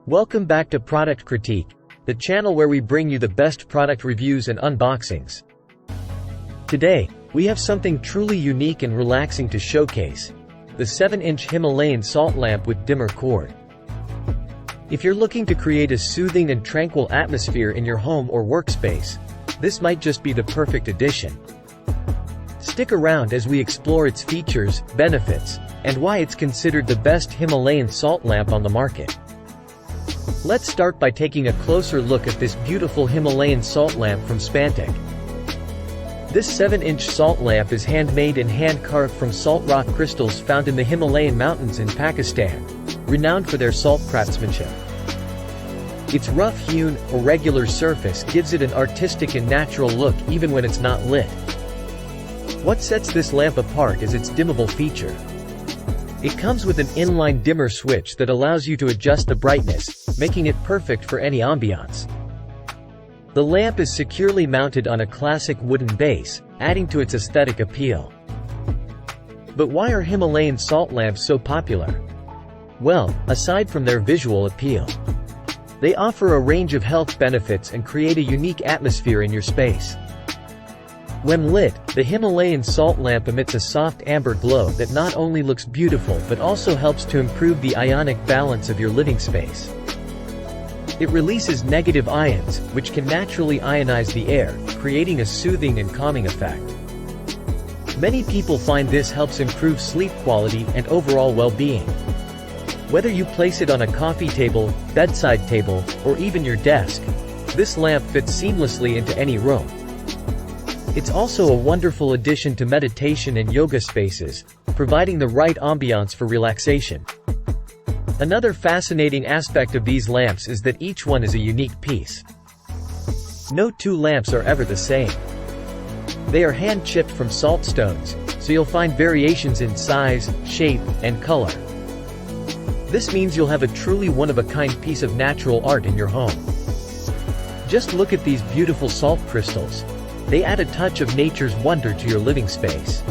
Welcome back to Product Critique, the channel where we bring you the best product reviews and unboxings. Today, we have something truly unique and relaxing to showcase: the 7-inch Himalayan salt lamp with dimmer cord. If you're looking to create a soothing and tranquil atmosphere in your home or workspace, this might just be the perfect addition. Stick around as we explore its features, benefits, and why it's considered the best Himalayan salt lamp on the market. Let's start by taking a closer look at this beautiful Himalayan salt lamp from Spantek. This 7-inch salt lamp is handmade and hand-carved from salt rock crystals found in the Himalayan mountains in Pakistan, renowned for their salt craftsmanship. Its rough-hewn, irregular surface gives it an artistic and natural look even when it's not lit. What sets this lamp apart is its dimmable feature. It comes with an inline dimmer switch that allows you to adjust the brightness, making it perfect for any ambiance. The lamp is securely mounted on a classic wooden base, adding to its aesthetic appeal. But why are Himalayan salt lamps so popular? Well, aside from their visual appeal, they offer a range of health benefits and create a unique atmosphere in your space. When lit, the Himalayan salt lamp emits a soft amber glow that not only looks beautiful but also helps to improve the ionic balance of your living space. It releases negative ions, which can naturally ionize the air, creating a soothing and calming effect. Many people find this helps improve sleep quality and overall well-being. Whether you place it on a coffee table, bedside table, or even your desk, this lamp fits seamlessly into any room. It's also a wonderful addition to meditation and yoga spaces, providing the right ambiance for relaxation. Another fascinating aspect of these lamps is that each one is a unique piece. No two lamps are ever the same. They are hand-chipped from salt stones, so you'll find variations in size, shape, and color. This means you'll have a truly one-of-a-kind piece of natural art in your home. Just look at these beautiful salt crystals. They add a touch of nature's wonder to your living space.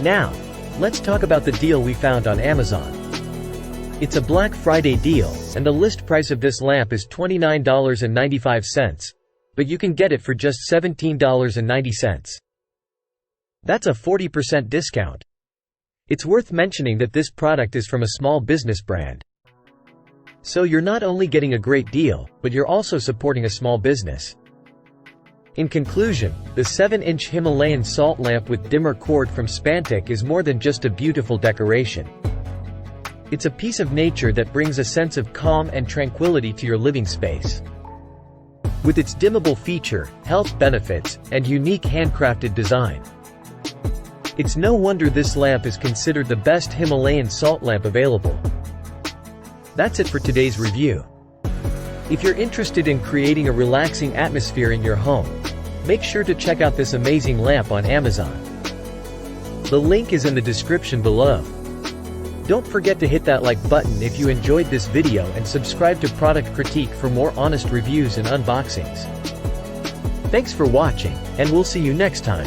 Now, let's talk about the deal we found on Amazon. It's a Black Friday deal, and the list price of this lamp is $29.95, but you can get it for just $17.90. That's a 40% discount. It's worth mentioning that this product is from a small business brand. So you're not only getting a great deal, but you're also supporting a small business. In conclusion, the 7-inch Himalayan salt lamp with dimmer cord from Spantek is more than just a beautiful decoration. It's a piece of nature that brings a sense of calm and tranquility to your living space. With its dimmable feature, health benefits, and unique handcrafted design, it's no wonder this lamp is considered the best Himalayan salt lamp available. That's it for today's review. If you're interested in creating a relaxing atmosphere in your home, make sure to check out this amazing lamp on Amazon. The link is in the description below. Don't forget to hit that like button if you enjoyed this video and subscribe to Product Critique for more honest reviews and unboxings. Thanks for watching, and we'll see you next time.